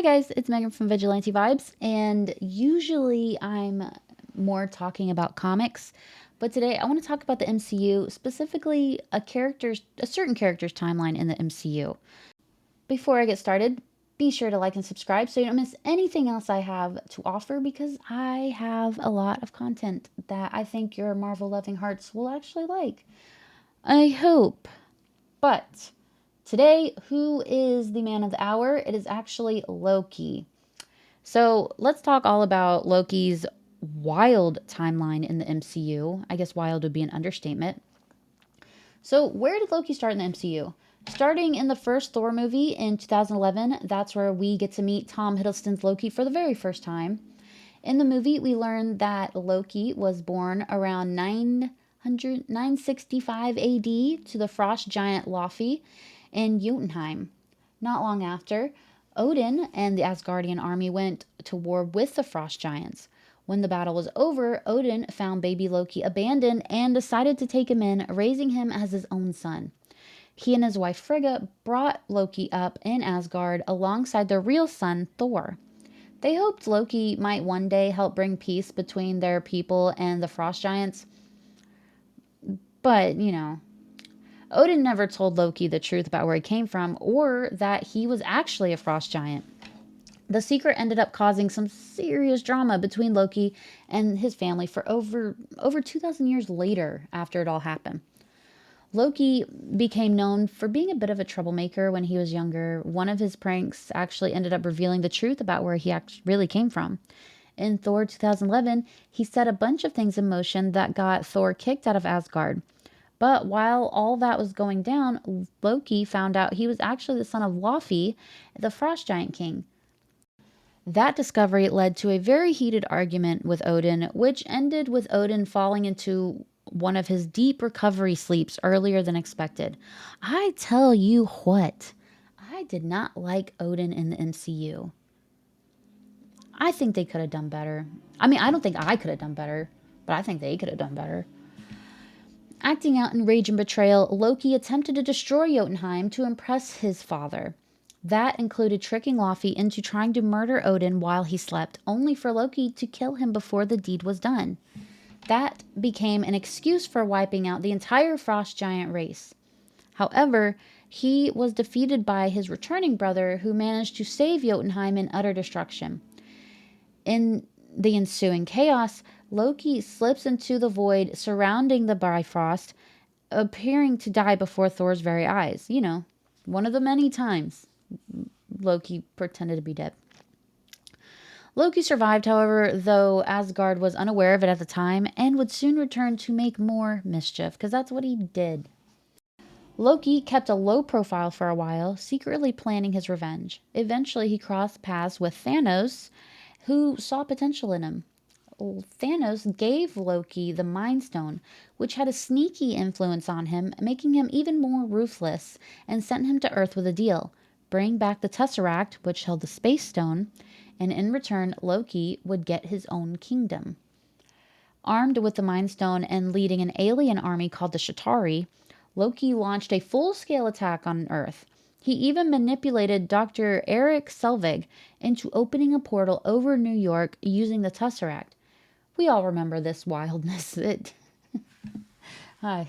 Hi guys, it's Megan from Vigilante Vibes, and usually I'm more talking about comics, but today I want to talk about the MCU, specifically a certain character's timeline in the MCU. Before I get started, be sure to like and subscribe so you don't miss anything else I have to offer because I have a lot of content that I think your Marvel loving hearts will actually like. I hope. But today, who is the man of the hour? It is actually Loki. So let's talk all about Loki's wild timeline in the MCU. I guess wild would be an understatement. So, where did Loki start in the MCU? Starting in the first Thor movie in 2011, that's where we get to meet Tom Hiddleston's Loki for the very first time. In the movie, we learn that Loki was born around 965 AD to the frost giant Loki in Jotunheim. Not long after, Odin and the Asgardian army went to war with the frost giants. When the battle was over, Odin found baby Loki abandoned and decided to take him in, raising him as his own son. He and his wife Frigga brought Loki up in Asgard alongside their real son Thor. They hoped Loki might one day help bring peace between their people and the frost giants, but Odin never told Loki the truth about where he came from or that he was actually a frost giant. The secret ended up causing some serious drama between Loki and his family for over 2000 years later after it all happened. Loki became known for being a bit of a troublemaker when he was younger. One of his pranks actually ended up revealing the truth about where he really came from. In Thor 2011, he set a bunch of things in motion that got Thor kicked out of Asgard. But while all that was going down, Loki found out he was actually the son of Laufey, the frost giant king. That discovery led to a very heated argument with Odin, which ended with Odin falling into one of his deep recovery sleeps earlier than expected. I tell you what, I did not like Odin in the MCU. I think they could have done better. I mean, I don't think I could have done better, but I think they could have done better. Acting out in rage and betrayal, Loki attempted to destroy Jotunheim to impress his father. That included tricking Laufey into trying to murder Odin while he slept, only for Loki to kill him before the deed was done. That became an excuse for wiping out the entire frost giant race. However, he was defeated by his returning brother, who managed to save Jotunheim in utter destruction. In the ensuing chaos, Loki slips into the void surrounding the Bifrost, appearing to die before Thor's very eyes. One of the many times Loki pretended to be dead. Loki survived, however, though Asgard was unaware of it at the time and would soon return to make more mischief, because that's what he did. Loki kept a low profile for a while, secretly planning his revenge. Eventually, he crossed paths with Thanos, who saw potential in him. Thanos gave Loki the Mind Stone, which had a sneaky influence on him, making him even more ruthless, and sent him to Earth with a deal: bring back the Tesseract, which held the Space Stone, and in return, Loki would get his own kingdom. Armed with the Mind Stone and leading an alien army called the Chitauri, Loki launched a full-scale attack on Earth. He even manipulated Dr. Eric Selvig into opening a portal over New York using the Tesseract. We all remember this wildness. Hi,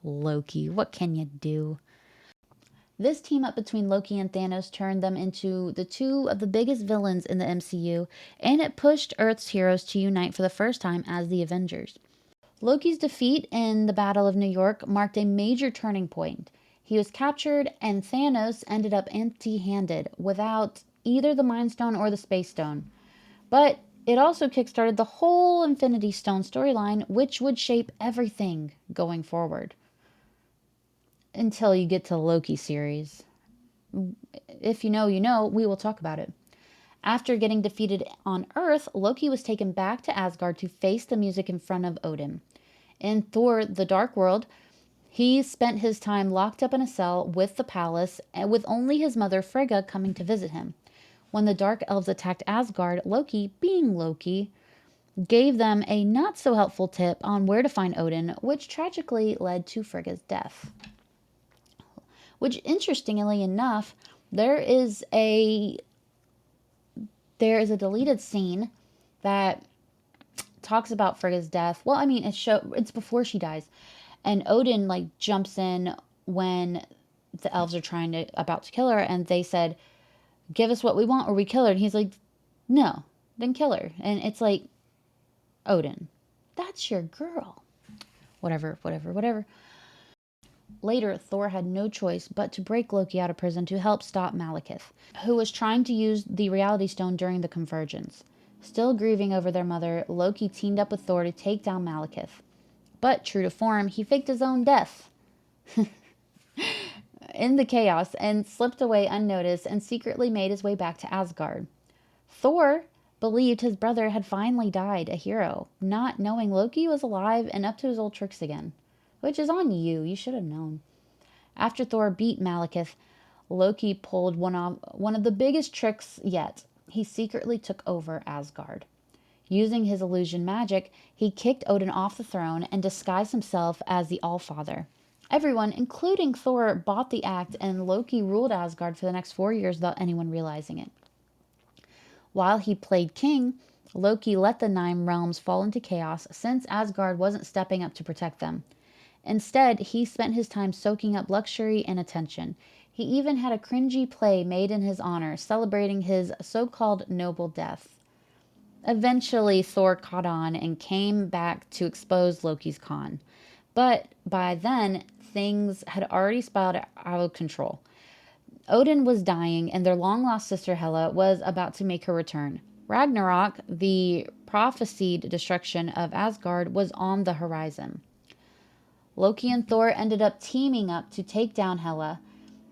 Loki, what can you do? This team up between Loki and Thanos turned them into the two of the biggest villains in the MCU, and it pushed Earth's heroes to unite for the first time as the Avengers. Loki's defeat in the Battle of New York marked a major turning point. He was captured, and Thanos ended up empty-handed, without either the Mind Stone or the Space Stone. But it also kickstarted the whole Infinity Stone storyline, which would shape everything going forward. Until you get to the Loki series. If you know, you know, we will talk about it. After getting defeated on Earth, Loki was taken back to Asgard to face the music in front of Odin. In Thor: The Dark World, he spent his time locked up in a cell with the palace, and with only his mother Frigga coming to visit him. When the Dark Elves attacked Asgard, Loki, being Loki, gave them a not so helpful tip on where to find Odin, which tragically led to Frigga's death. Which, interestingly enough, there is a There is a deleted scene that talks about Frigga's death. Well, I mean, it's before she dies, and Odin like jumps in when the elves are about to kill her, and they said, "Give us what we want, or we kill her." And he's like, "No, then kill her." And it's like, Odin, that's your girl. Whatever, whatever, whatever. Later, Thor had no choice but to break Loki out of prison to help stop Malekith, who was trying to use the Reality Stone during the Convergence. Still grieving over their mother, Loki teamed up with Thor to take down Malekith. But, true to form, he faked his own death in the chaos and slipped away unnoticed and secretly made his way back to Asgard. Thor believed his brother had finally died a hero, not knowing Loki was alive and up to his old tricks again. Which is on you, you should have known. After Thor beat Malekith, Loki pulled one of the biggest tricks yet. He secretly took over Asgard. Using his illusion magic, he kicked Odin off the throne and disguised himself as the Allfather. Everyone, including Thor, bought the act, and Loki ruled Asgard for the next 4 years without anyone realizing it. While he played king, Loki let the 9 realms fall into chaos since Asgard wasn't stepping up to protect them. Instead, he spent his time soaking up luxury and attention. He even had a cringy play made in his honor, celebrating his so-called noble death. Eventually, Thor caught on and came back to expose Loki's con. But by then, things had already spiraled out of control. Odin was dying, and their long-lost sister Hela was about to make her return. Ragnarok, the prophesied destruction of Asgard, was on the horizon. Loki and Thor ended up teaming up to take down Hela.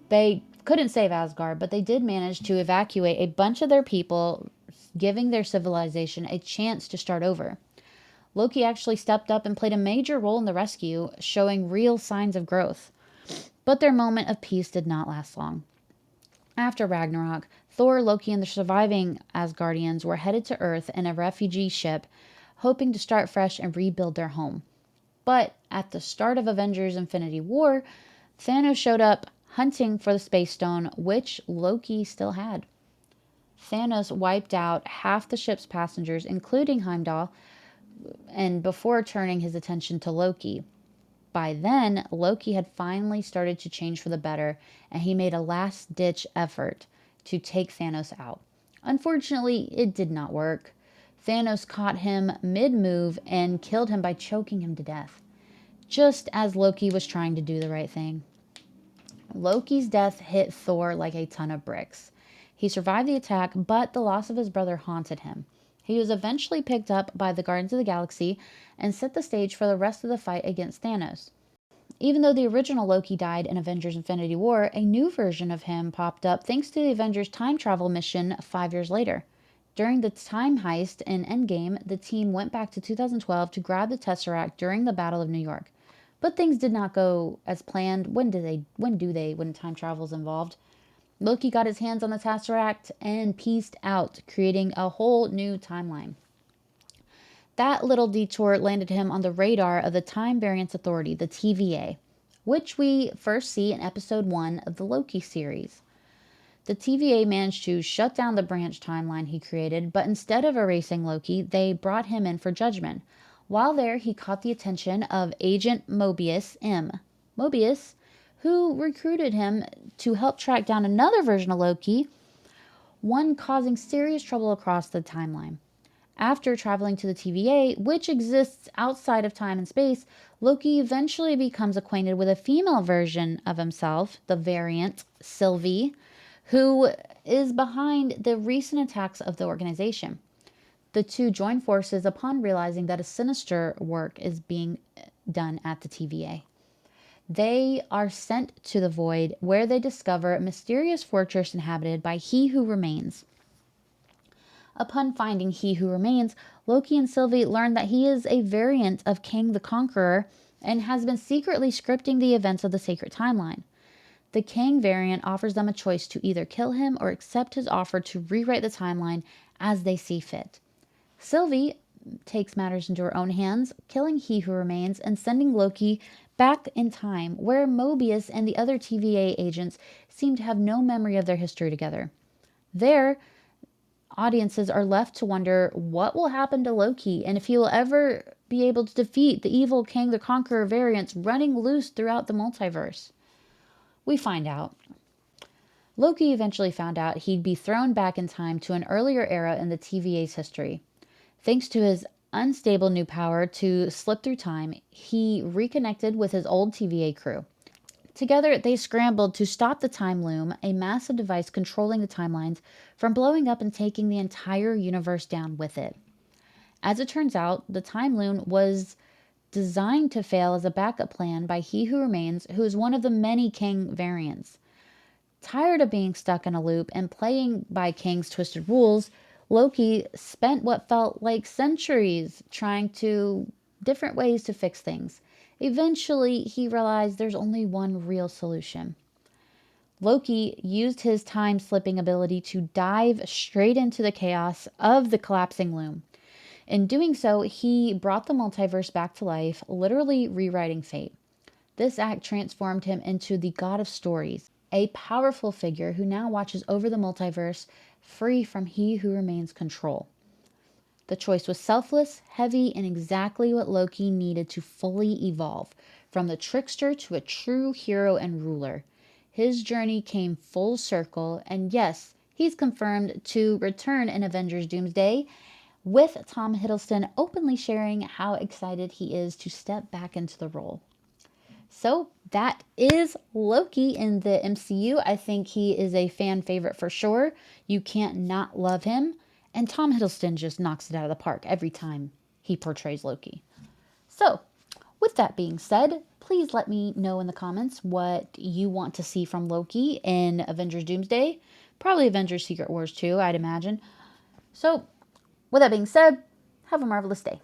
They couldn't save Asgard, but they did manage to evacuate a bunch of their people, giving their civilization a chance to start over. Loki actually stepped up and played a major role in the rescue, showing real signs of growth. But their moment of peace did not last long. After Ragnarok, Thor, Loki, and the surviving Asgardians were headed to Earth in a refugee ship, hoping to start fresh and rebuild their home. But at the start of Avengers Infinity War, Thanos showed up hunting for the Space Stone, which Loki still had. Thanos wiped out half the ship's passengers, including Heimdall, and before turning his attention to Loki. By then, Loki had finally started to change for the better, and he made a last-ditch effort to take Thanos out. Unfortunately, it did not work. Thanos caught him mid-move and killed him by choking him to death, just as Loki was trying to do the right thing. Loki's death hit Thor like a ton of bricks. He survived the attack, but the loss of his brother haunted him. He was eventually picked up by the Guardians of the Galaxy and set the stage for the rest of the fight against Thanos. Even though the original Loki died in Avengers Infinity War, a new version of him popped up thanks to the Avengers time travel mission 5 years later. During the time heist in Endgame, the team went back to 2012 to grab the Tesseract during the Battle of New York. But things did not go as planned. When time travel is involved? Loki got his hands on the Tesseract and peaced out, creating a whole new timeline. That little detour landed him on the radar of the Time Variance Authority, the TVA, which we first see in episode 1 of the Loki series. The TVA managed to shut down the branch timeline he created, but instead of erasing Loki, they brought him in for judgment. While there, he caught the attention of Agent Mobius M. Mobius, who recruited him to help track down another version of Loki, one causing serious trouble across the timeline. After traveling to the TVA, which exists outside of time and space, Loki eventually becomes acquainted with a female version of himself, the variant, Sylvie, who is behind the recent attacks of the organization. The two join forces upon realizing that a sinister work is being done at the TVA. They are sent to the Void, where they discover a mysterious fortress inhabited by He Who Remains. Upon finding He Who Remains, Loki and Sylvie learn that he is a variant of Kang the Conqueror and has been secretly scripting the events of the sacred timeline. The Kang variant offers them a choice to either kill him or accept his offer to rewrite the timeline as they see fit. Sylvie takes matters into her own hands, killing He Who Remains and sending Loki back in time, where Mobius and the other TVA agents seem to have no memory of their history together. There, audiences are left to wonder what will happen to Loki and if he will ever be able to defeat the evil Kang the Conqueror variants running loose throughout the multiverse. We find out. Loki eventually found out he'd be thrown back in time to an earlier era in the TVA's history. Thanks to his unstable new power to slip through time, he reconnected with his old TVA crew. Together, they scrambled to stop the time loom, a massive device controlling the timelines, from blowing up and taking the entire universe down with it. As it turns out, the time loom was designed to fail as a backup plan by He Who Remains, who is one of the many Kang variants. Tired of being stuck in a loop and playing by Kang's twisted rules, Loki spent what felt like centuries trying different ways to fix things. Eventually, he realized there's only one real solution. Loki used his time slipping ability to dive straight into the chaos of the collapsing loom. In doing so, he brought the multiverse back to life, literally rewriting fate. This act transformed him into the God of Stories, a powerful figure who now watches over the multiverse, free from He Who Remains control. The choice was selfless, heavy, and exactly what Loki needed to fully evolve, from the trickster to a true hero and ruler. His journey came full circle, and yes, he's confirmed to return in Avengers Doomsday, with Tom Hiddleston openly sharing how excited he is to step back into the role. So that is Loki in the MCU. I think he is a fan favorite for sure. You can't not love him. And Tom Hiddleston just knocks it out of the park every time he portrays Loki. So, with that being said, please let me know in the comments what you want to see from Loki in Avengers Doomsday. Probably Avengers Secret Wars too, I'd imagine. So, with that being said, have a marvelous day.